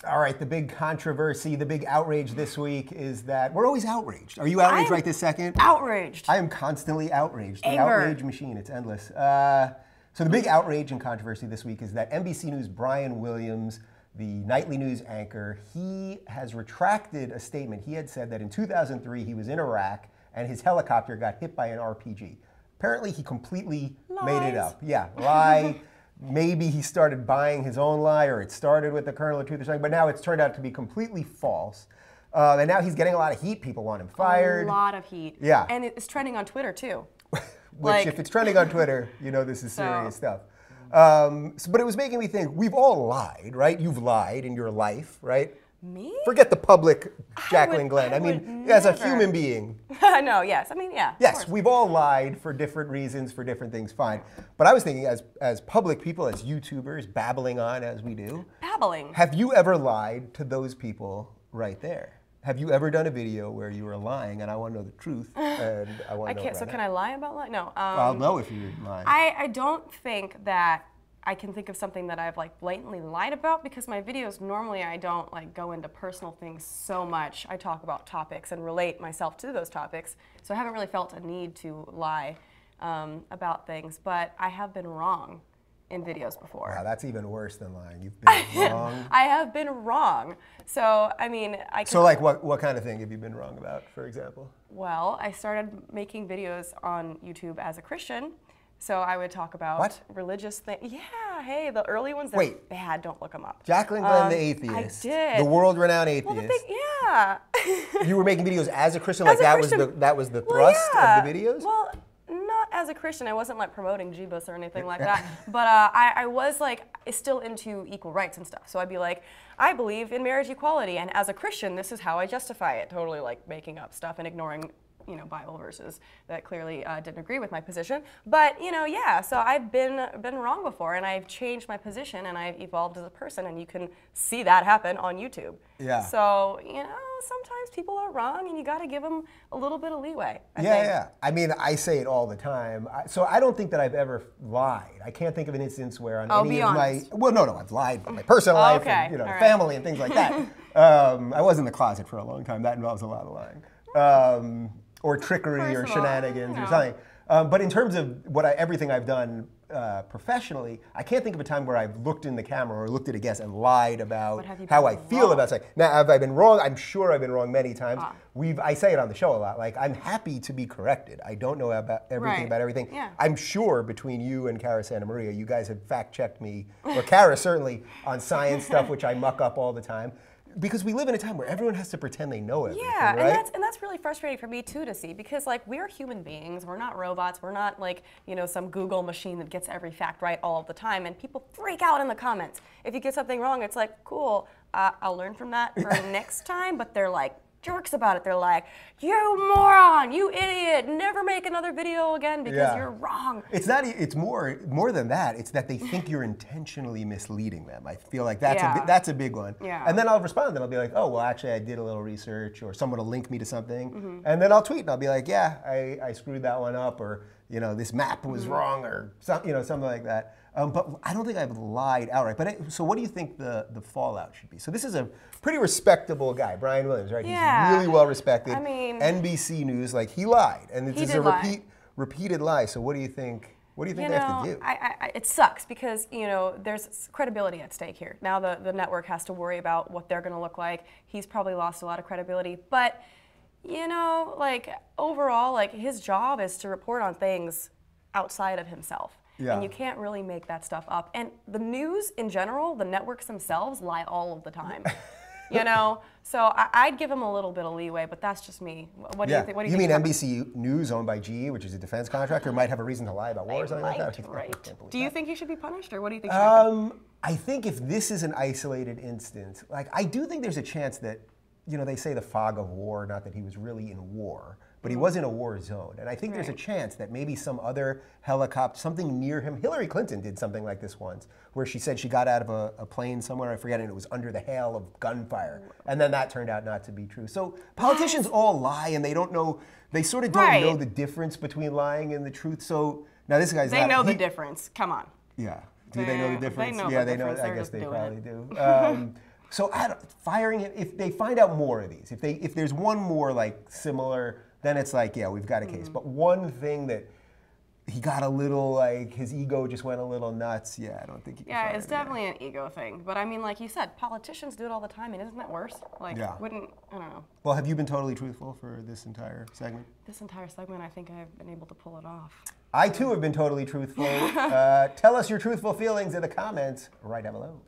All right, the big controversy, the big outrage this week is that we're always outraged. Are you outraged right this second? Outraged. I am constantly outraged. Anger. The outrage machine, it's endless. So the big outrage and controversy this week is that NBC News' Brian Williams, the nightly news anchor, he has retracted a statement. He had said that in 2003 he was in Iraq and his helicopter got hit by an RPG. Apparently he completely made it up. Yeah, lie. Maybe he started buying his own lie, or it started with the kernel of truth or something, but now it's turned out to be completely false. And now he's getting a lot of heat. People want him fired. A lot of heat. Yeah. And it's trending on Twitter, too. Which, if it's trending on Twitter, you know this is serious stuff. But it was making me think, we've all lied, right? You've lied in your life, right? Me? Forget the public Jaclyn Glenn. I mean, as a human being. No, yes. I mean, yeah. Yes, we've all lied for different reasons, for different things, fine. But I was thinking, as public people, as YouTubers, babbling on as we do. Babbling. Have you ever lied to those people right there? Have you ever done a video where you were lying and I want to know the truth and I want to know So can I lie about lying? No. I'll know if you're lying. I don't think that I can think of something that I've like blatantly lied about, because my videos normally I don't like go into personal things so much. I talk about topics and relate myself to those topics. So I haven't really felt a need to lie about things, but I have been wrong in videos before. Wow, that's even worse than lying. You've been wrong. I have been wrong. So, I mean, So like what kind of thing have you been wrong about, for example? Well, I started making videos on YouTube as a Christian. So I would talk about religious things. Yeah, hey, the early ones, they're bad. Don't look them up. Jaclyn Glenn, the atheist. I did. The world-renowned atheist. Well, yeah. You were making videos as a Christian, like that was the thrust of the videos? Well, not as a Christian. I wasn't like promoting Jeebus or anything like that. But I was like still into equal rights and stuff. So I'd be like, I believe in marriage equality, and as a Christian, this is how I justify it. Totally like making up stuff and ignoring, you know, Bible verses that clearly didn't agree with my position. But, you know, yeah, so I've been wrong before, and I've changed my position, and I've evolved as a person, and you can see that happen on YouTube. Yeah. So, you know, sometimes people are wrong, and you got to give them a little bit of leeway, I think. Yeah. I mean, I say it all the time. So I don't think that I've ever lied. I can't think of an instance where on any of my... Well, no, I've lied about my personal life and, you know, family and things like that. I was in the closet for a long time. That involves a lot of lying. Or trickery or shenanigans or something. But in terms of everything I've done professionally, I can't think of a time where I've looked in the camera or looked at a guest and lied about how I feel about something. Now, have I been wrong? I'm sure I've been wrong many times. I say it on the show a lot. Like, I'm happy to be corrected. I don't know about everything about everything. Yeah. I'm sure between you and Cara Santa Maria, you guys have fact-checked me, or Cara certainly, on science stuff, which I muck up all the time. Because we live in a time where everyone has to pretend they know everything, right? and that's really frustrating for me too to see, because like we're human beings, we're not robots, we're not like, you know, some Google machine that gets every fact right all of the time, and people freak out in the comments. If you get something wrong, it's like, cool, I'll learn from that for next time, but they're like jerks about it. They're like, you moron, you idiot, never make another video again because you're wrong. It's more than that. It's that they think you're intentionally misleading them. I feel like that's a big one. Yeah. And then I'll respond, and I'll be like, oh, well, actually, I did a little research, or someone will link me to something, and then I'll tweet, and I'll be like, yeah, I screwed that one up, or, you know, this map was wrong, or something like that. But I don't think I've lied outright. But so what do you think the fallout should be? So this is a pretty respectable guy, Brian Williams, right? Yeah. He's really well respected. I mean, NBC News, like, he lied, and it's a repeated lie. So what do you think? What do you think they have to do? It sucks, because, you know, there's credibility at stake here. Now the network has to worry about what they're going to look like. He's probably lost a lot of credibility, but, you know, like, overall, like, his job is to report on things outside of himself. Yeah. And you can't really make that stuff up. And the news in general, the networks themselves, lie all of the time. You know? So I'd give him a little bit of leeway, but that's just me. What do you think? You mean NBC News, owned by GE, which is a defense contractor, might have a reason to lie about war or something like that? Right. Do you think he should be punished, or what do you think should happen? I think if this is an isolated instance, like, I do think there's a chance that, you know, they say the fog of war, not that he was really in war, but he was in a war zone. And I think there's a chance that maybe some other helicopter, something near him. Hillary Clinton did something like this once, where she said she got out of a plane somewhere, I forget, and it was under the hail of gunfire. And then that turned out not to be true. So politicians all lie, and they don't know, they sort of don't know the difference between lying and the truth. So now this guy's They know the difference, come on. Yeah. Do they know the difference? They know they know. I guess they probably do. So firing him, if they find out more of these, if there's one more like similar, then it's like, yeah, we've got a case. But one thing that he got a little, like, his ego just went a little nuts. Yeah, I don't think he can fire it's definitely an ego thing. But I mean, like you said, politicians do it all the time, and isn't that worse? Like, I don't know. Well, have you been totally truthful for this entire segment? This entire segment, I think I've been able to pull it off. I, too, have been totally truthful. Tell us your truthful feelings in the comments right down below.